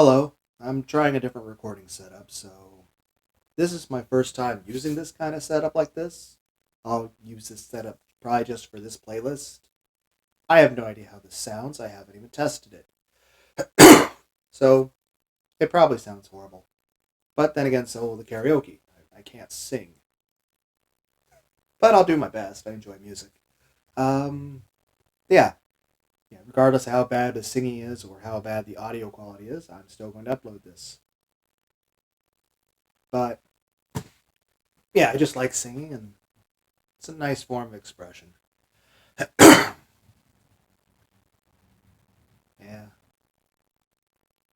Hello, I'm trying a different recording setup, so this is my first time using this kind of setup like this. I'll use this setup probably just for this playlist. I have no idea how this sounds, I haven't even tested it. So, it probably sounds horrible. But then again, so will the karaoke. I can't sing. But I'll do my best, I enjoy music. Um, yeah, regardless of how bad the singing is or how bad the audio quality is, I'm still going to upload this. But yeah, I just like singing, and it's a nice form of expression. Yeah.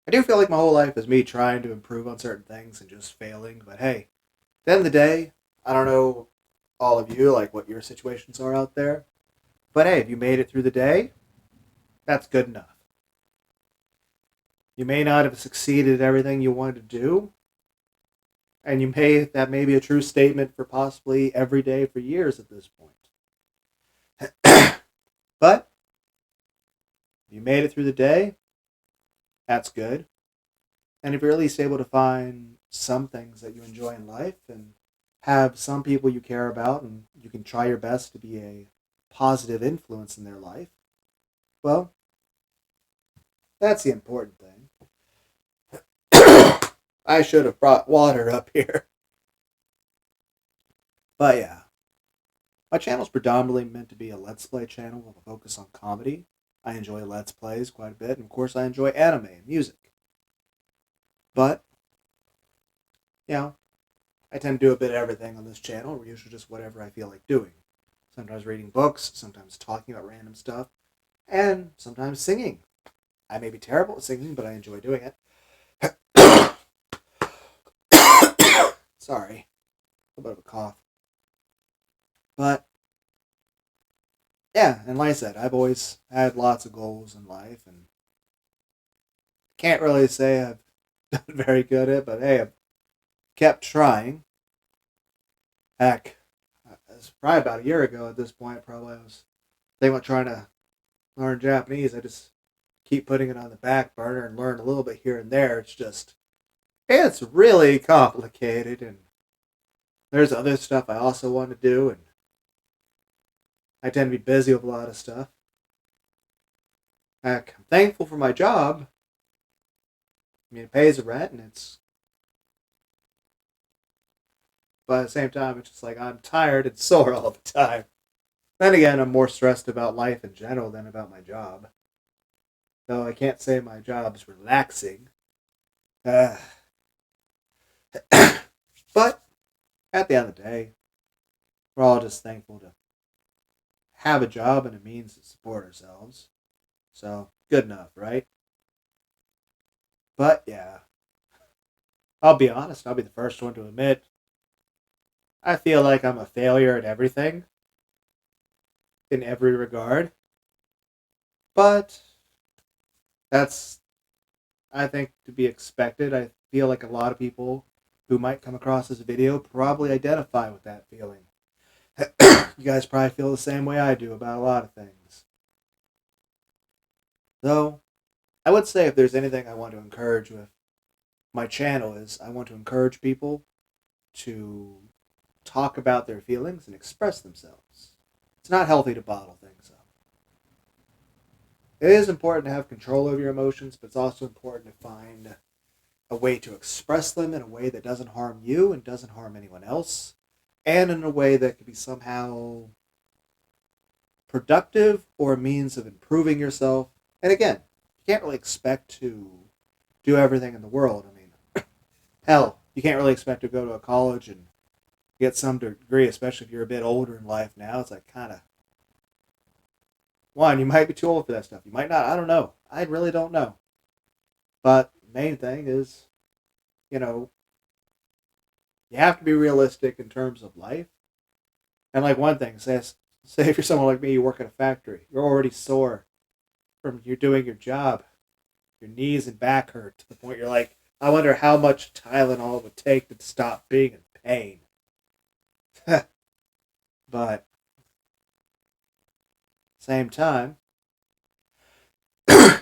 I do feel like my whole life is me trying to improve on certain things and just failing. But hey, at the end of the day, I don't know all of you, like what your situations are out there. But hey, if you made it through the day, that's good enough. You may not have succeeded at everything you wanted to do, and that may be a true statement for possibly every day for years at this point. But if you made it through the day, that's good. And if you're at least able to find some things that you enjoy in life and have some people you care about and you can try your best to be a positive influence in their life, well, that's the important thing. I should have brought water up here. But yeah, my channel's predominantly meant to be a Let's Play channel with a focus on comedy. I enjoy Let's Plays quite a bit, and of course I enjoy anime and music. But, you know, I tend to do a bit of everything on this channel, usually just whatever I feel like doing. Sometimes reading books, sometimes talking about random stuff, and sometimes singing. I may be terrible at singing, but I enjoy doing it. Sorry, a bit of a cough. But, yeah, and like I said, I've always had lots of goals in life, and can't really say I've done very good at it, but hey, I've kept trying. Heck, it's probably about a year ago at this point, probably I was thinking about trying to learn Japanese. I just keep putting it on the back burner and learn a little bit here and there. It's really complicated, and there's other stuff I also want to do, and I tend to be busy with a lot of stuff. Heck, I'm thankful for my job. I mean, it pays the rent, but at the same time, it's just like I'm tired and sore all the time. Then again, I'm more stressed about life in general than about my job. Though I can't say my job's relaxing. Uh, but at the end of the day, we're all just thankful to have a job and a means to support ourselves. So, good enough, right? But yeah, I'll be honest, I'll be the first one to admit I feel like I'm a failure at everything, in every regard. But that's, I think, to be expected. I feel like a lot of people who might come across this video probably identify with that feeling. You guys probably feel the same way I do about a lot of things. Though, I would say if there's anything I want to encourage with my channel is I want to encourage people to talk about their feelings and express themselves. It's not healthy to bottle things up. It is important to have control over your emotions, but it's also important to find a way to express them in a way that doesn't harm you and doesn't harm anyone else, and in a way that could be somehow productive or a means of improving yourself. And again, you can't really expect to do everything in the world. I mean, hell, you can't really expect to go to a college and get some degree, especially if you're a bit older in life now. It's like kind of, one, you might be too old for that stuff. You might not. I don't know. I really don't know. But the main thing is, you know, you have to be realistic in terms of life. And like one thing, say if you're someone like me, you work at a factory, you're already sore from you doing your job. Your knees and back hurt to the point you're like, I wonder how much Tylenol it would take to stop being in pain. But same time,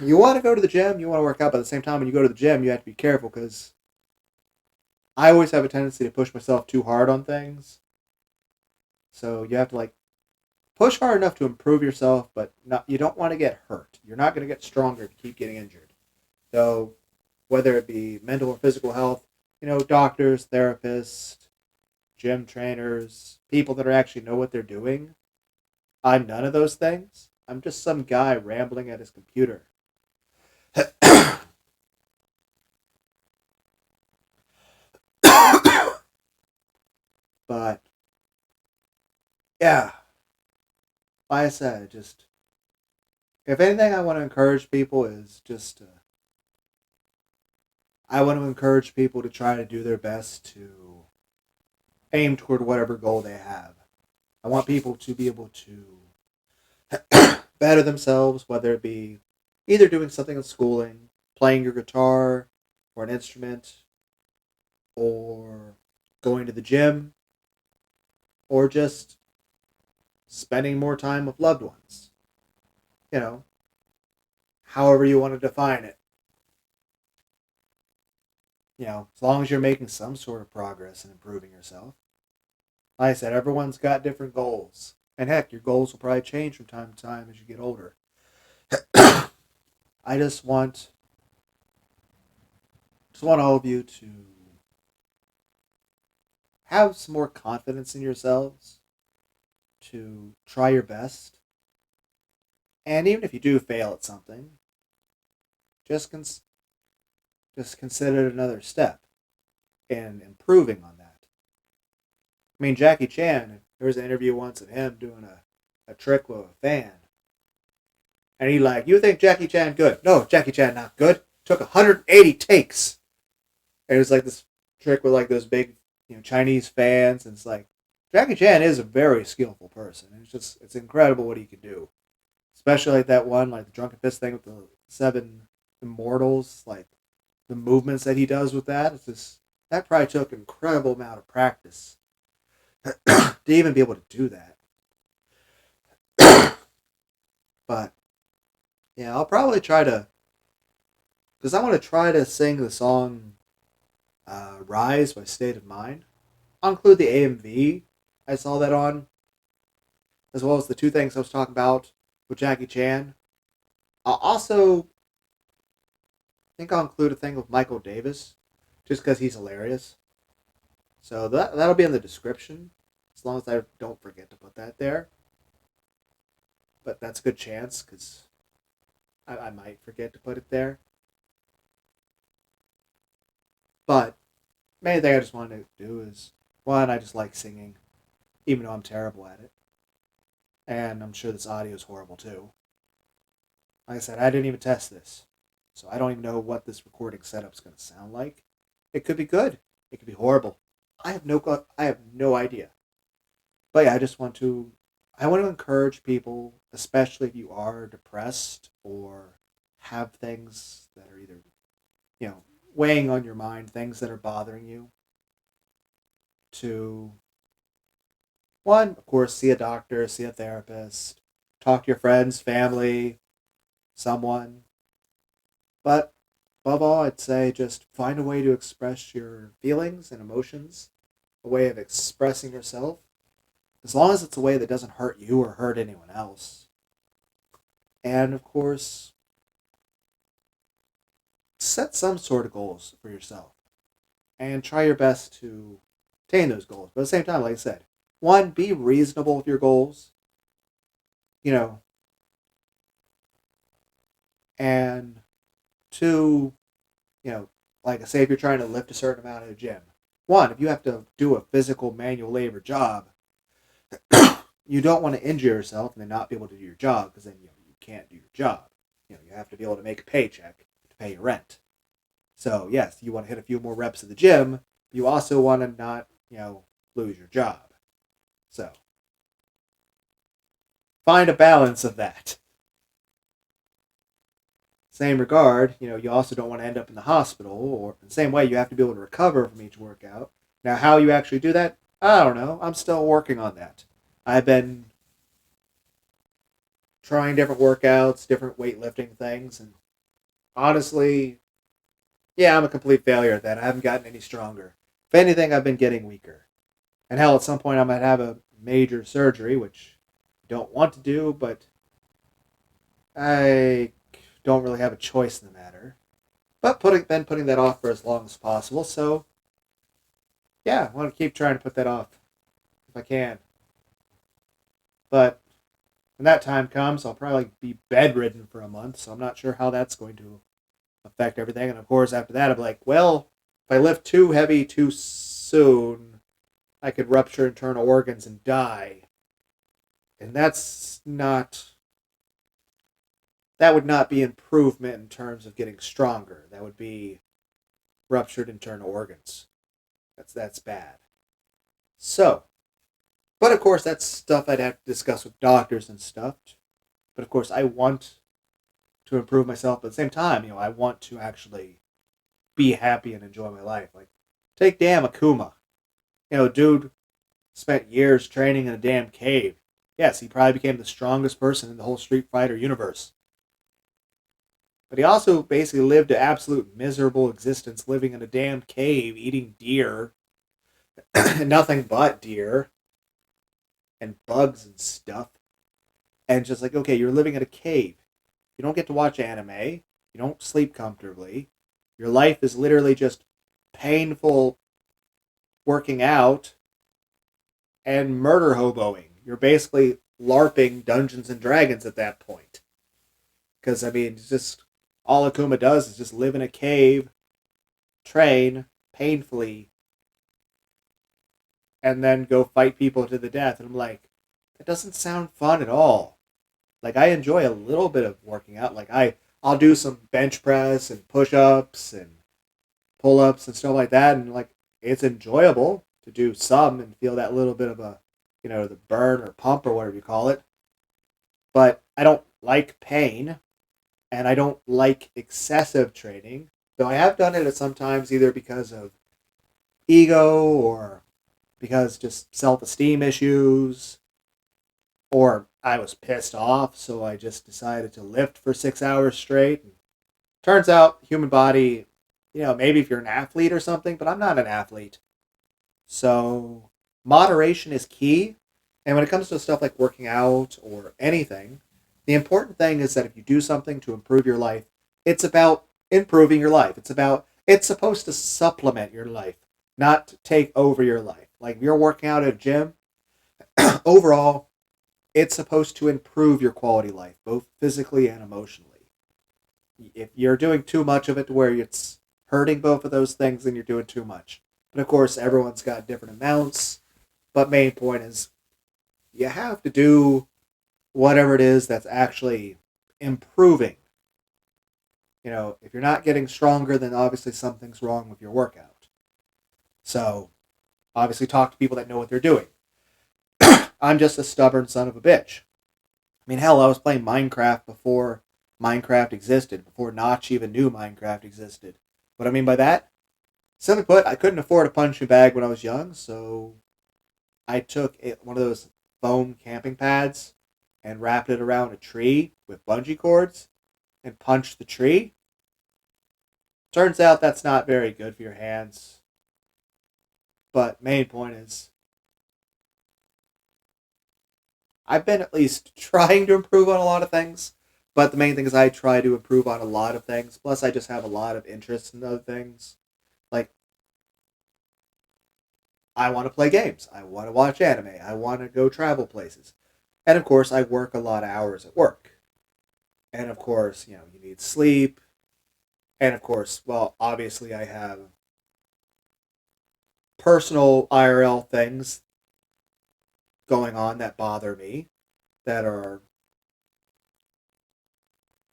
You want to go to the gym, you want to work out, but at the same time, when you go to the gym, you have to be careful because I always have a tendency to push myself too hard on things. So you have to like push hard enough to improve yourself, but not you don't want to get hurt. You're not going to get stronger if you keep getting injured. So whether it be mental or physical health, doctors, therapists, gym trainers, people that actually know what they're doing. I'm none of those things. I'm just some guy rambling at his computer. But yeah, like I said, just if anything, I want to encourage people is just I want to encourage people to try to do their best to aim toward whatever goal they have. I want people to be able to better themselves, whether it be either doing something in schooling, playing your guitar or an instrument, or going to the gym, or just spending more time with loved ones. You know, however you want to define it. As long as you're making some sort of progress and improving yourself. Like I said, everyone's got different goals. And heck, your goals will probably change from time to time as you get older. I just want all of you to have some more confidence in yourselves, to try your best. And even if you do fail at something, just just consider it another step in improving on that. I mean, Jackie Chan, there was an interview once of him doing a trick with a fan. And he like, you think Jackie Chan good? No, Jackie Chan not good. Took 180 takes. And it was like this trick with like those big, Chinese fans. And it's like, Jackie Chan is a very skillful person. It's incredible what he can do. Especially like that one, like the Drunken Fist thing with the 7 Immortals, like the movements that he does with that. That probably took an incredible amount of practice to even be able to do that. But yeah, I'll probably try to, because I want to try to sing the song "Rise" by State of Mind. I'll include the AMV I saw that on, as well as the two things I was talking about with Jackie Chan. I'll also think I'll include a thing with Michael Davis, just because he's hilarious. So that'll be in the description, as long as I don't forget to put that there. But that's a good chance, because I might forget to put it there. But main thing I just wanted to do is, one, I just like singing, even though I'm terrible at it. And I'm sure this audio is horrible too. Like I said, I didn't even test this. So I don't even know what this recording setup's going to sound like. It could be good. It could be horrible. I have no idea. But yeah, I want to encourage people, especially if you are depressed or have things that are either, you know, weighing on your mind, things that are bothering you, to one, of course, see a doctor, see a therapist, talk to your friends, family, someone. But above all, I'd say just find a way to express your feelings and emotions, a way of expressing yourself, as long as it's a way that doesn't hurt you or hurt anyone else. And of course, set some sort of goals for yourself and try your best to attain those goals. But at the same time, like I said, one, be reasonable with your goals, you know, and two, like I say, if you're trying to lift a certain amount at a gym, one, if you have to do a physical manual labor job, you don't want to injure yourself and then not be able to do your job, because then you can't do your job. You have to be able to make a paycheck to pay your rent. So yes, you want to hit a few more reps at the gym. You also want to not lose your job. So find a balance of that. Same regard, you also don't want to end up in the hospital, or in the same way, you have to be able to recover from each workout. Now, how you actually do that, I don't know. I'm still working on that. I've been trying different workouts, different weightlifting things, and honestly, yeah, I'm a complete failure at that. I haven't gotten any stronger. If anything, I've been getting weaker. And hell, at some point, I might have a major surgery, which I don't want to do, but I don't really have a choice in the matter. But been putting that off for as long as possible, so yeah, I want to keep trying to put that off if I can. But when that time comes, I'll probably be bedridden for a month, so I'm not sure how that's going to affect everything. And of course, after that, I'll be like, well, if I lift too heavy too soon, I could rupture internal organs and die. And that would not be improvement in terms of getting stronger. That would be ruptured internal organs. That's bad. So, but of course, that's stuff I'd have to discuss with doctors and stuff. But of course, I want to improve myself. But at the same time, I want to actually be happy and enjoy my life. Like, take damn Akuma. Dude spent years training in a damn cave. Yes, he probably became the strongest person in the whole Street Fighter universe. But he also basically lived an absolute miserable existence living in a damn cave, eating deer, nothing but deer, and bugs and stuff. And just like, okay, you're living in a cave. You don't get to watch anime. You don't sleep comfortably. Your life is literally just painful working out and murder hoboing. You're basically LARPing Dungeons and Dragons at that point. Because, I mean, it's just all Akuma does is just live in a cave, train painfully, and then go fight people to the death. And I'm like, that doesn't sound fun at all. Like, I enjoy a little bit of working out. Like, I'll do some bench press and push-ups and pull-ups and stuff like that. And, like, it's enjoyable to do some and feel that little bit of the burn or pump or whatever you call it. But I don't like pain. And I don't like excessive training, though I have done it at sometimes either because of ego or because just self-esteem issues, or I was pissed off, so I just decided to lift for 6 hours straight. And turns out, human body, maybe if you're an athlete or something, but I'm not an athlete. So moderation is key. And when it comes to stuff like working out or anything, the important thing is that if you do something to improve your life, it's about improving your life. It's supposed to supplement your life, not take over your life. Like if you're working out at a gym, overall, it's supposed to improve your quality of life, both physically and emotionally. If you're doing too much of it to where it's hurting both of those things, then you're doing too much. But of course, everyone's got different amounts. But main point is, you have to do whatever it is that's actually improving. If you're not getting stronger, then obviously something's wrong with your workout. So, obviously talk to people that know what they're doing. I'm just a stubborn son of a bitch. I mean, hell, I was playing Minecraft before Minecraft existed, before Notch even knew Minecraft existed. What I mean by that? Simply put, I couldn't afford a punching bag when I was young, so I took one of those foam camping pads and wrapped it around a tree with bungee cords and punched the tree. Turns out that's not very good for your hands. But main point is, I've been at least trying to improve on a lot of things. But the main thing is I try to improve on a lot of things. Plus I just have a lot of interest in other things. Like, I want to play games. I want to watch anime. I want to go travel places. And of course, I work a lot of hours at work. And of course, you need sleep. And of course, well, obviously I have personal IRL things going on that bother me, that are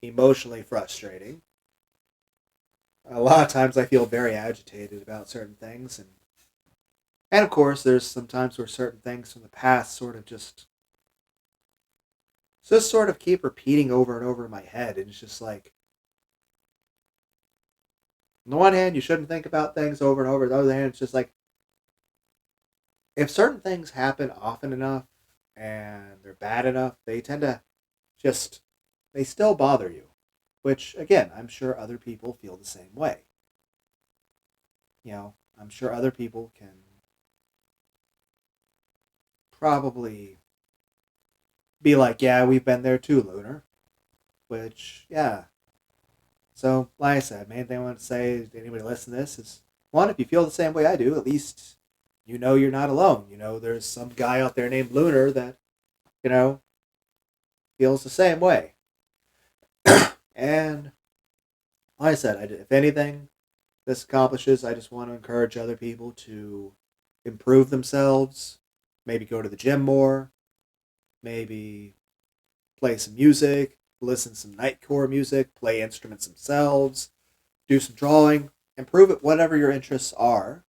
emotionally frustrating. A lot of times I feel very agitated about certain things. And of course, there's some times where certain things from the past sort of keep repeating over and over in my head. And it's just like, on the one hand, you shouldn't think about things over and over. On the other hand, it's just like, if certain things happen often enough and they're bad enough, they tend to just they still bother you. Which, again, I'm sure other people feel the same way. I'm sure other people can probably be like, yeah, we've been there too, Lunar. Which, yeah. So, like I said, main thing I want to say to anybody listening to this is, one, if you feel the same way I do, at least you know you're not alone. There's some guy out there named Lunar that, you know, feels the same way. And like I said, if anything this accomplishes, I just want to encourage other people to improve themselves, maybe go to the gym more, maybe play some music, listen to some nightcore music, play instruments themselves, do some drawing, improve at whatever your interests are.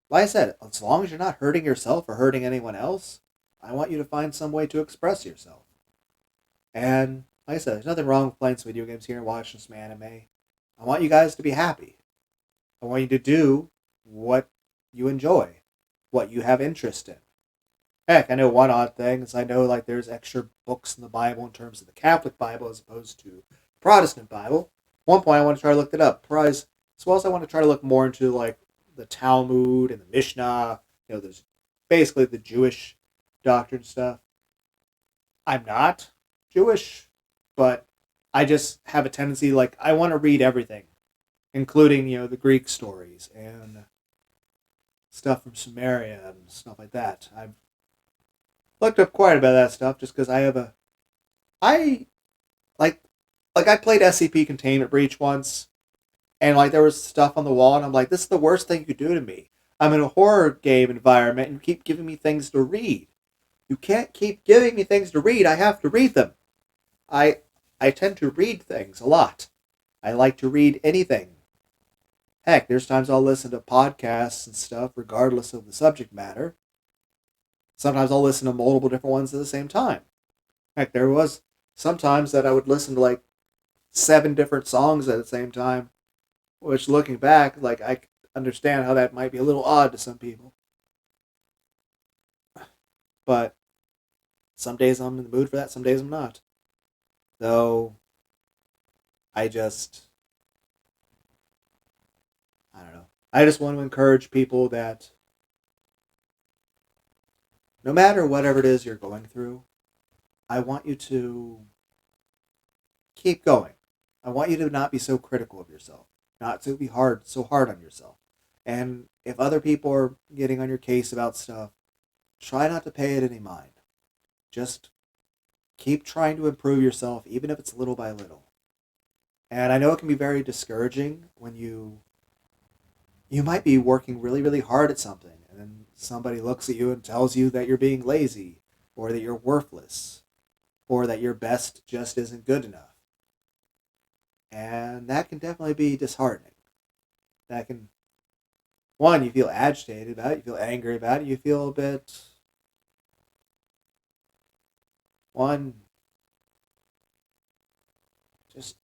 Like I said, as long as you're not hurting yourself or hurting anyone else, I want you to find some way to express yourself. And like I said, there's nothing wrong with playing some video games here and watching some anime. I want you guys to be happy. I want you to do what you enjoy, what you have interest in. Heck, I know one odd thing is I know like there's extra books in the Bible in terms of the Catholic Bible as opposed to the Protestant Bible. At one point I want to try to look that up. As well as I want to try to look more into like the Talmud and the Mishnah. There's basically the Jewish doctrine stuff. I'm not Jewish, but I just have a tendency like I want to read everything, including the Greek stories and stuff from Samaria and stuff like that. I've looked up quite a bit of that stuff just because I like I played SCP Containment Breach once, and like there was stuff on the wall, and I'm like, this is the worst thing you could do to me. I'm in a horror game environment, and you keep giving me things to read. You can't keep giving me things to read. I have to read them. I tend to read things a lot. I like to read anything. Heck, there's times I'll listen to podcasts and stuff regardless of the subject matter. Sometimes I'll listen to multiple different ones at the same time. Heck, there was sometimes that I would listen to like 7 different songs at the same time, which looking back, like I understand how that might be a little odd to some people. But some days I'm in the mood for that, some days I'm not. So I don't know. I just want to encourage people that no matter whatever it is you're going through, I want you to keep going. I want you to not be so critical of yourself, not to be so hard on yourself. And if other people are getting on your case about stuff, try not to pay it any mind. Just keep trying to improve yourself, even if it's little by little. And I know it can be very discouraging when you might be working really, really hard at something, and then somebody looks at you and tells you that you're being lazy, or that you're worthless, or that your best just isn't good enough. And that can definitely be disheartening. That can, one, you feel agitated about it, you feel angry about it, you feel a bit, just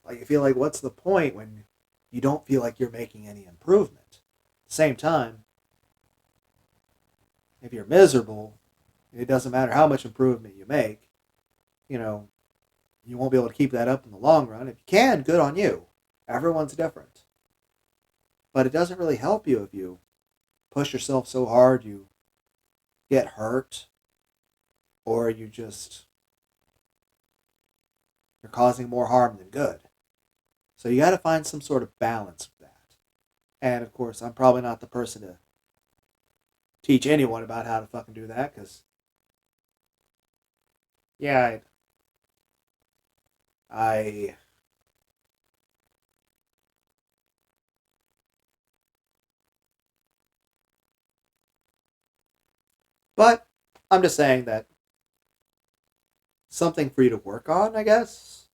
like you feel like what's the point when you don't feel like you're making any improvement? At the same time, if you're miserable, it doesn't matter how much improvement you make, you won't be able to keep that up in the long run. If you can, good on you. Everyone's different. But it doesn't really help you if you push yourself so hard you get hurt, or you're causing more harm than good. So you got to find some sort of balance with that. And of course, I'm probably not the person to teach anyone about how to fucking do that, because yeah, I but I'm just saying that something for you to work on, I guess.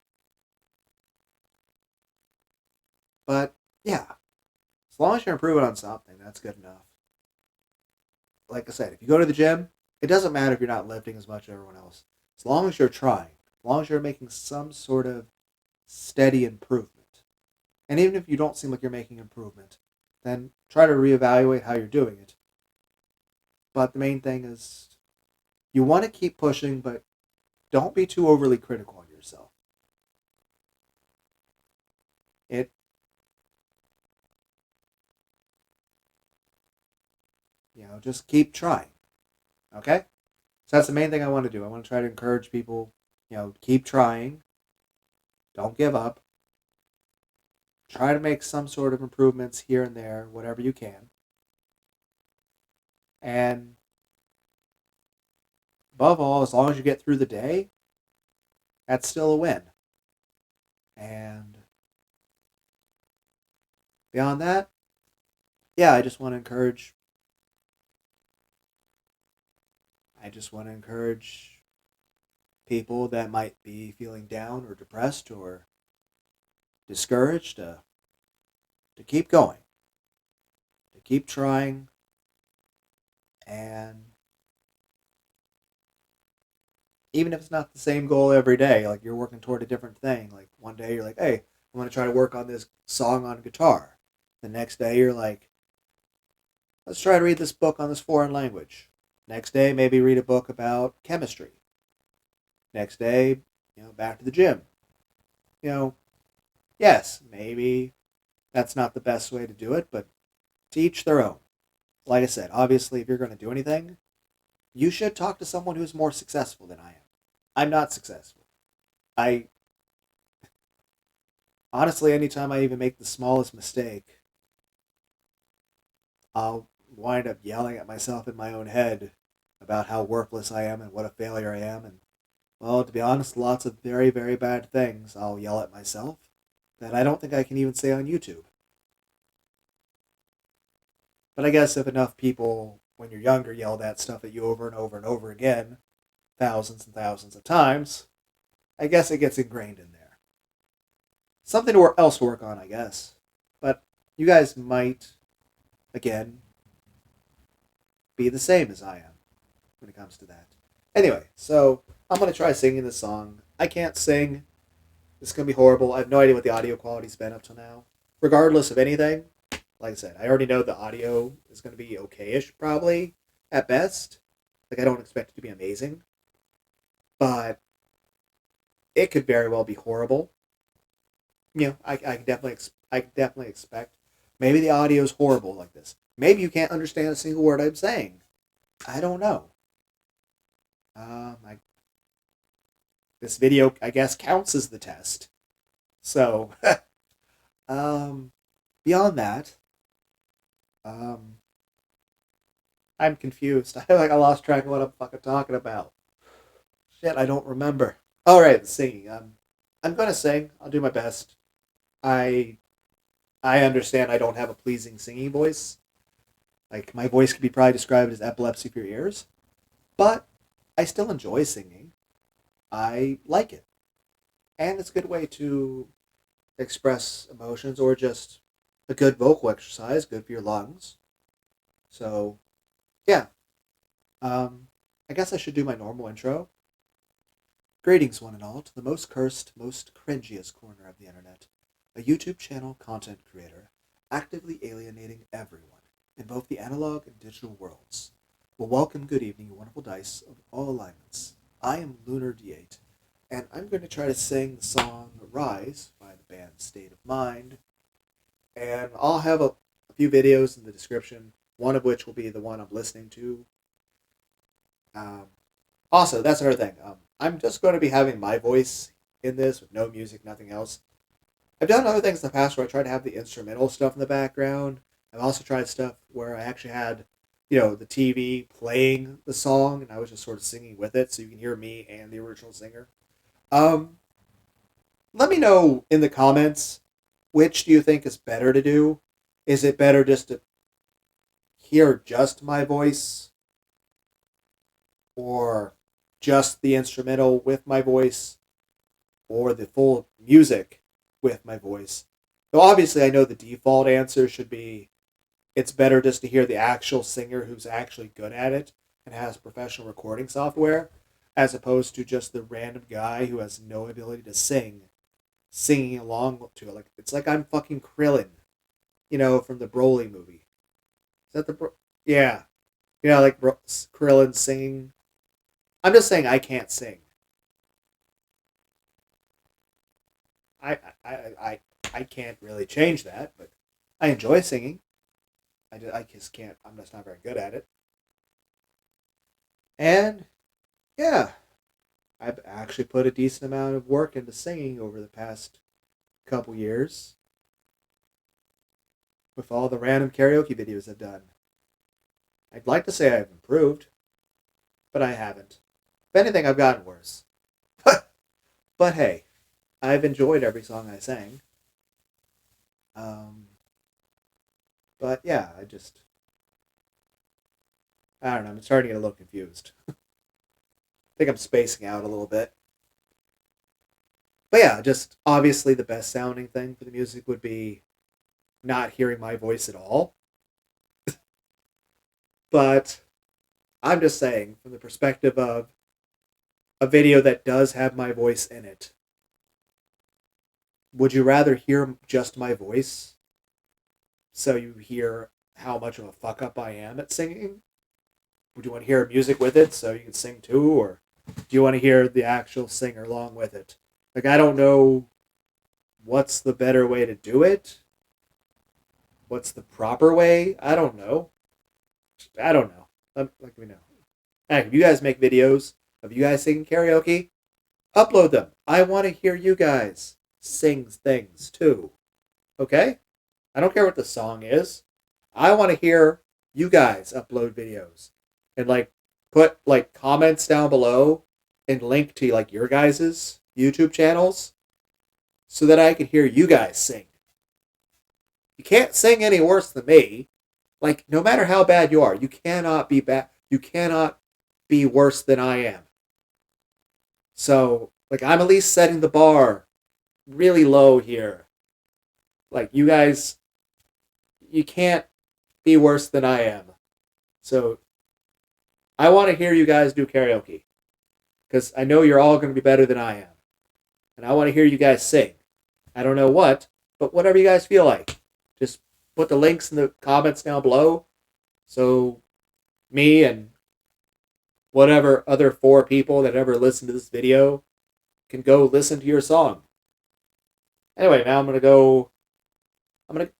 But yeah, as long as you're improving on something, that's good enough. Like I said, if you go to the gym, it doesn't matter if you're not lifting as much as everyone else. As long as you're trying, as long as you're making some sort of steady improvement. And even if you don't seem like you're making improvement, then try to reevaluate how you're doing it. But the main thing is You want to keep pushing, but don't be too overly critical of yourself. It, just keep trying. Okay? So that's the main thing I want to do. I want to try to encourage people, keep trying. Don't give up. Try to make some sort of improvements here and there, whatever you can. And above all, as long as you get through the day, that's still a win. And beyond that, yeah, I just want to encourage people that might be feeling down or depressed or discouraged to keep going, to keep trying, and even if it's not the same goal every day, like you're working toward a different thing. Like one day you're like, hey, I'm going to try to work on this song on guitar. The next day you're like, let's try to read this book on this foreign language. Next day, maybe read a book about chemistry. Next day, back to the gym. You know, yes, maybe that's not the best way to do it, but to each their own. Like I said, obviously, if you're going to do anything, you should talk to someone who's more successful than I am. I'm not successful. I honestly, anytime I even make the smallest mistake, I'll wind up yelling at myself in my own head about how worthless I am and what a failure I am. And, well, to be honest, lots of very, very bad things I'll yell at myself that I don't think I can even say on YouTube. But I guess if enough people, when you're younger, yell that stuff at you over and over and over again, thousands and thousands of times, I guess it gets ingrained in there. Something else to work on, I guess. But you guys might, again, be the same as I am when it comes to that. Anyway, so I'm going to try singing this song. I can't sing. This is going to be horrible. I have no idea what the audio quality's been up till now. Regardless of anything, like I said, I already know the audio is going to be okay-ish, probably, at best. Like, I don't expect it to be amazing. But it could very well be horrible. I can definitely expect. Maybe the audio is horrible like this. Maybe you can't understand a single word I'm saying. I don't know. This video, I guess, counts as the test. So, um, beyond that, um, I'm confused. I lost track of what I'm fucking talking about. Shit, I don't remember. All right, the singing. I'm gonna sing. I'll do my best. I I understand I don't have a pleasing singing voice. Like my voice could be probably described as epilepsy for your ears, but I still enjoy singing. I like it, and it's a good way to express emotions or just a good vocal exercise, good for your lungs. So yeah, I guess I should do my normal intro. Greetings, one and all, to the most cursed, most cringiest corner of the internet. A YouTube channel content creator actively alienating everyone in both the analog and digital worlds. Well, welcome, good evening, you wonderful dice of all alignments. I am Lunar D8, and I'm going to try to sing the song Rise by the band State of Mind. And I'll have a few videos in the description, one of which will be the one I'm listening to. Um, Also, that's another thing. I'm just going to be having my voice in this with no music, nothing else. I've done other things in the past where I tried to have the instrumental stuff in the background. I've also tried stuff where I actually had, the TV playing the song and I was just sort of singing with it so you can hear me and the original singer. Um, Let me know in the comments which do you think is better to do? Is it better just to hear just my voice or just the instrumental with my voice or the full music with my voice? So obviously I know the default answer should be it's better just to hear the actual singer who's actually good at it and has professional recording software as opposed to just the random guy who has no ability to singing along to it. Like it's like I'm fucking Krillin, from the Broly movie. Is that yeah, like Krillin singing I'm just saying I can't sing. I I I I can't really change that, but I enjoy singing. I just can't. I'm just not very good at it. And yeah, I've actually put a decent amount of work into singing over the past couple years with all the random karaoke videos I've done. I'd like to say I've improved, but I haven't. If anything, I've gotten worse. But hey, I've enjoyed every song I sang. Um, but yeah, I don't know. I'm starting to get a little confused. I think I'm spacing out a little bit. But yeah, just obviously the best sounding thing for the music would be not hearing my voice at all. But I'm just saying, from the perspective of a video that does have my voice in it, would you rather hear just my voice so you hear how much of a fuck up I am at singing? Would you want to hear music with it so you can sing too? Or do you want to hear the actual singer along with it? Like, I don't know what's the better way to do it. What's the proper way? I don't know. I don't know. Let me know. Heck, if you guys make videos of you guys singing karaoke, upload them. I want to hear you guys sing things too. Okay? I don't care what the song is. I want to hear you guys upload videos and like put like comments down below and link to like your guys's YouTube channels so that I can hear you guys sing. You can't sing any worse than me. Like, no matter how bad you are, you cannot be bad. You cannot be worse than I am. So, like, I'm at least setting the bar really low here. Like, you guys, you can't be worse than I am. So, I want to hear you guys do karaoke. Because I know you're all going to be better than I am. And I want to hear you guys sing. I don't know what, but whatever you guys feel like. Just put the links in the comments down below. So, me and whatever other 4 people that ever listen to this video can go listen to your song. Anyway, now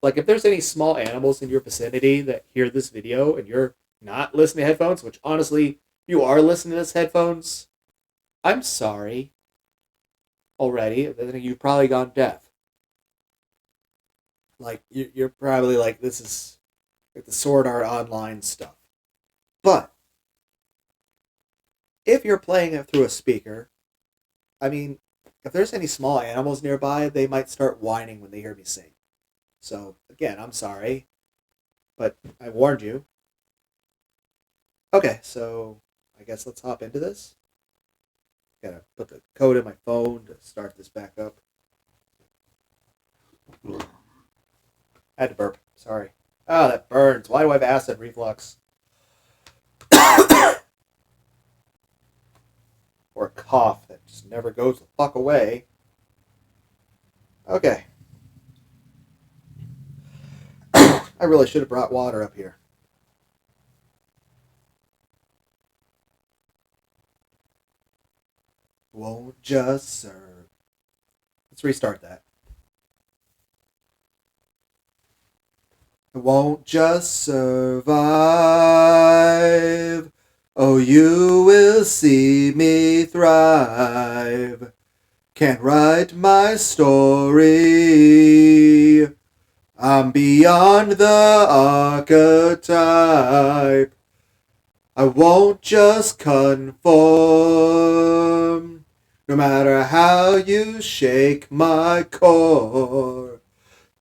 like, if there's any small animals in your vicinity that hear this video and you're not listening to headphones, which honestly, you are listening to this headphones, I'm sorry already. I think you've probably gone deaf. Like, you're probably like, this is like the Sword Art Online stuff. But if you're playing it through a speaker, I mean, if there's any small animals nearby, they might start whining when they hear me sing. So, again, I'm sorry, but I warned you. Okay, so I guess let's hop into this. Gotta put the code in my phone to start this back up. I had to burp. Sorry. Oh, that burns. Why do I have acid reflux? Or a cough that just never goes the fuck away. Okay. I really should have brought water up here. Won't just serve. Let's restart that. It won't just survive. Oh, you will see me thrive. Can't write my story. I'm beyond the archetype. I won't just conform. No matter how you shake my core.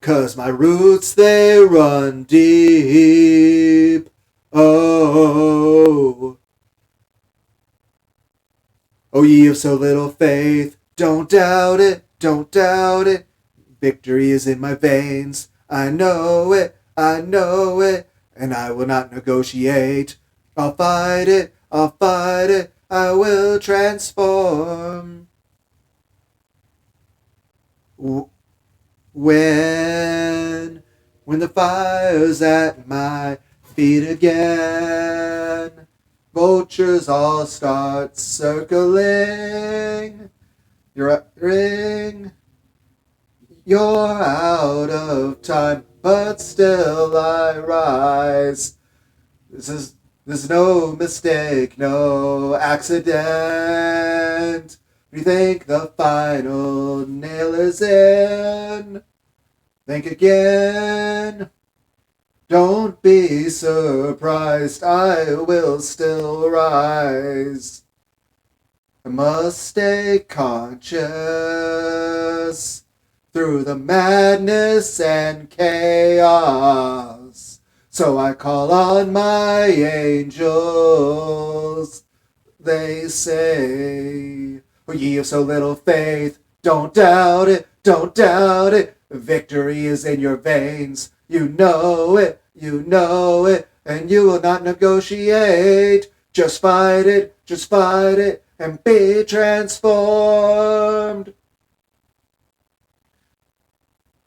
'Cause my roots, they run deep. Oh. Oh, ye of so little faith, don't doubt it, don't doubt it. Victory is in my veins, I know it, and I will not negotiate. I'll fight it, I will transform. When the fire's at my feet again, Vultures all start circling your ring. You're out of time, but still I rise. This is no mistake, no accident. You think the final nail is in? Think again. Don't be surprised, I will still rise. I must stay conscious through the madness and chaos. So I call on my angels. They say, "Oh, ye of so little faith, don't doubt it, don't doubt it. Victory is in your veins. You know it, and you will not negotiate. Just fight it, and be transformed.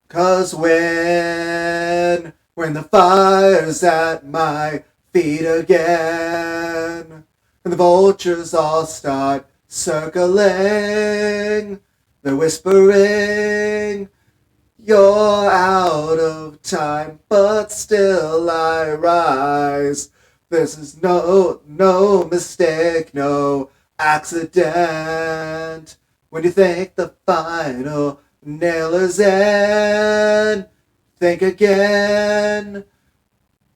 'Cause when the fire's at my feet again, and the vultures all start circling, they're whispering, you're out of time, but still I rise. This is no mistake, no accident. When you think the final nail is in, think again.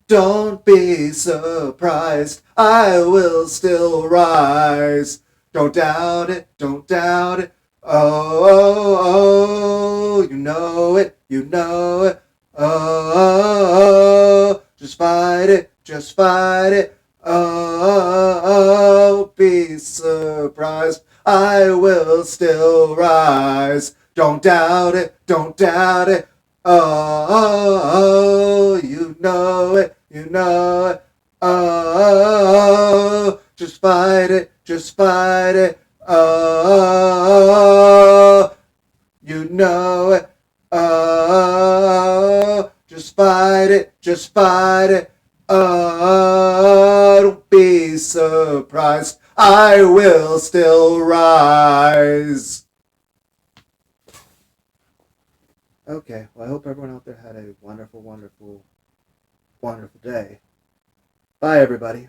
Don't be surprised, I will still rise. Don't doubt it, don't doubt it. Oh, oh, oh, you know it, you know it. Oh, oh, oh, just fight it, just fight it. Oh, oh, oh, be surprised, I will still rise. Don't doubt it, don't doubt it. Oh, oh, oh, you know it, you know it. Oh, just fight it, just fight it. Oh, you know it. Oh, just fight it, just fight it. Oh, don't be surprised, I will still rise. Okay, well, I hope everyone out there had a wonderful, wonderful, wonderful day. Bye, everybody.